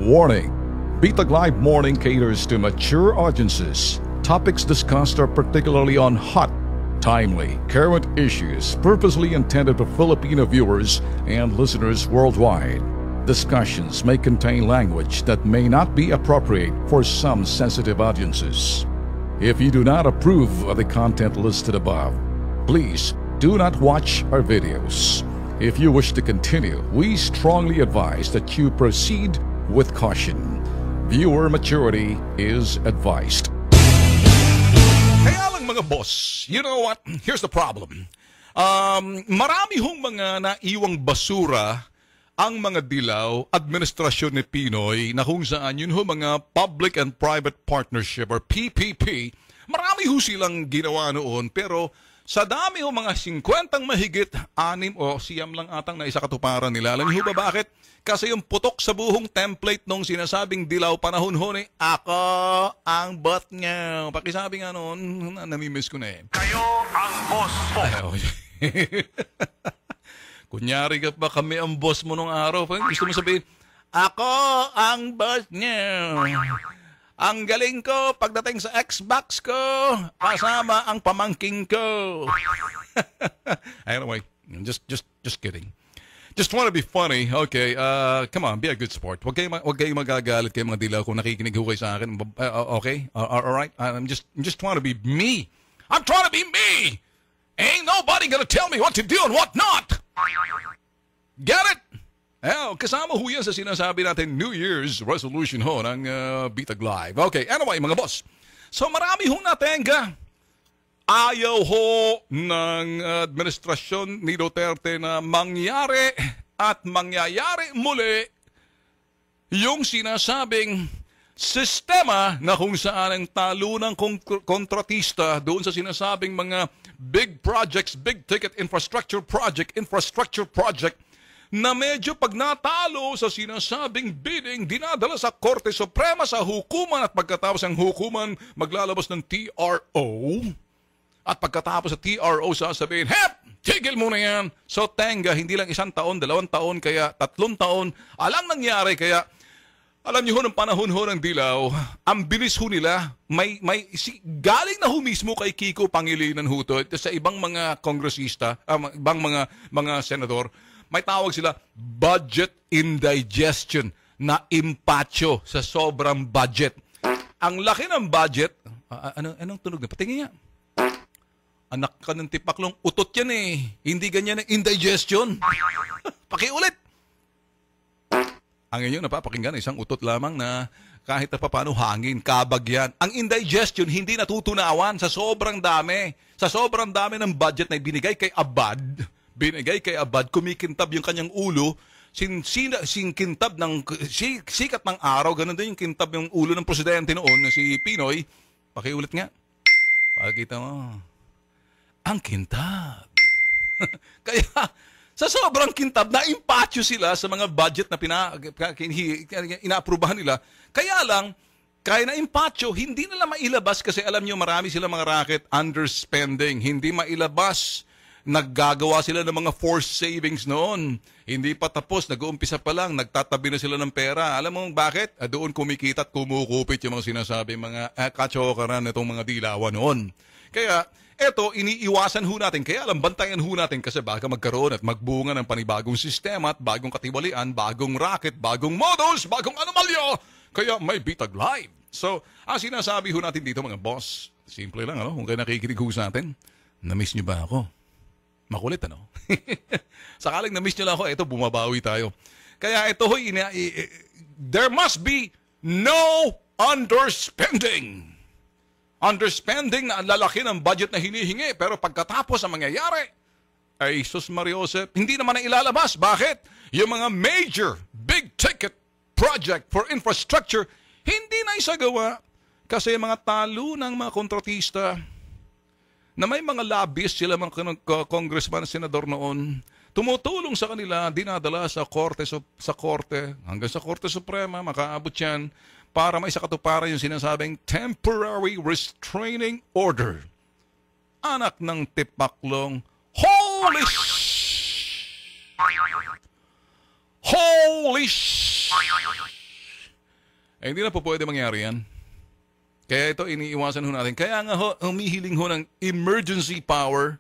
Warning! Bitag Live Morning caters to mature audiences. Topics discussed are particularly on hot, timely, current issues purposely intended for Filipino viewers and listeners worldwide. Discussions may contain language that may not be appropriate for some sensitive audiences. If you do not approve of the content listed above, please do not watch our videos. If you wish to continue, we strongly advise that you proceed with caution. Viewer maturity is advised. Kaya lang mga boss, you know what? Here's the problem. Marami hong mga naiwang basura ang mga dilaw, administrasyon ni Pinoy na kung saan yun ho mga Public and Private Partnership or PPP. Marami ho silang ginawa noon pero sa dami ho mga 50 mahigit, 6 o 9 lang atang na isa katuparan nila. Alam niyo ba bakit? Kasi yung putok sa buhong template nung sinasabing dilaw panahon ho ni ako ang bot niya. Pakisabi nga noon, namimiss ko na eh. Kayo ang boss ko. Kunyari ka pa kami ang boss mo nung araw. Gusto mo sabihin, ako ang boss niya. Ang galing ko pagdating sa Xbox ko, kasama ang pamangking ko. Anyway, just kidding. Just want to be funny. Okay, come on, be a good sport. Huwag kayo magagalit kay mga dilaw kung nakikinig ho kayo sa akin. Okay? All right? I'm just trying to be me. I'm trying to be me. Ain't nobody gonna tell me what to do and what not. Get it? Kasama ho yan sa sinasabi natin New Year's resolution ho ng Bitag Live. Okay, anyway mga boss. So marami hong natenga. Ayaw ho ng administrasyon ni Duterte na mangyari at mangyayari muli yung sinasabing sistema na kung saan ang talo ng kontratista doon sa sinasabing mga big projects, big ticket infrastructure project na medyo pag natalo sa sinasabing bidding, dinadala sa Korte Suprema sa hukuman at pagkatapos ang hukuman maglalabas ng TRO. At pagkatapos sa TRO sasabihin, tigil mo na yan. So tenga, hindi lang 1 taon, 2 taon, kaya 3 taon. Alang nangyari, kaya alam niyo ho ng panahon ho ng dilaw, ang bilis ho nila, galing na ho mismo kay Kiko Pangilinan ho to, sa ibang mga kongresista, ibang mga senador, may tawag sila budget indigestion na impacho sa sobrang budget. Ang laki ng budget, anong tunog na? Patingin niya. Anak ka ng tipaklong, utot yan eh. Hindi ganyan ang indigestion. Pakiulit. Ang inyong napapakinggan, isang utot lamang na kahit na paano hangin, kabag yan. Ang indigestion hindi natutunawan sa sobrang dami. Sa sobrang dami ng budget na binigay kay Abad, kumikintab yung kanyang ulo, kintab ng sikat ng araw, ganun din yung kintab yung ulo ng presidente noon na si Pinoy. Pakiulit nga. Pakita mo. Ang kintab. Kaya, sa sobrang kintab, na-impatyo sila sa mga budget na inaaprubahan nila. Kaya lang, kaya na-impatyo, hindi nila mailabas kasi alam nyo, marami sila mga racket underspending. Hindi mailabas. Naggagawa sila ng mga forced savings noon. Hindi pa tapos, nag-uumpisa pa lang, nagtatabi na sila ng pera. Alam mo bakit? Doon kumikita at kumukupit yung mga sinasabi, mga katsokaran itong mga dilawan noon. Kaya, eto, iniiwasan ho natin. Kaya alam, bantayan ho natin kasi baka magkaroon at magbunga ng panibagong sistema at bagong katiwalian, bagong racket, bagong modus, bagong anomalya. Kaya may Bitag Live. So, ang sinasabi ho natin dito mga boss, simple lang, kung kayo nakikinig ho sa atin, na-miss nyo ba ako? Makulit, ano? Sakaling na-miss nyo lang ako, eto, bumabawi tayo. Kaya ito ho, there must be no underspending. Underspending na ang lalaki ng budget na hinihingi, pero pagkatapos ang mangyayari, ay sus Mariosep, hindi naman na ilalabas. Bakit? Yung mga major, big ticket project for infrastructure, hindi na isagawa. Kasi mga talo ng mga kontratista, na may mga lobbyist sila, mga congressman, senador noon, tumutulong sa kanila, dinadala sa korte, hanggang sa Korte Suprema, makaabot yan, para may sakatuparan yung sinasabing temporary restraining order. Anak ng tipaklong, holy Eh, hindi na po pwede mangyari yan. Kaya ito, iniiwasan ho natin. Kaya nga ho, humihiling ho ng emergency power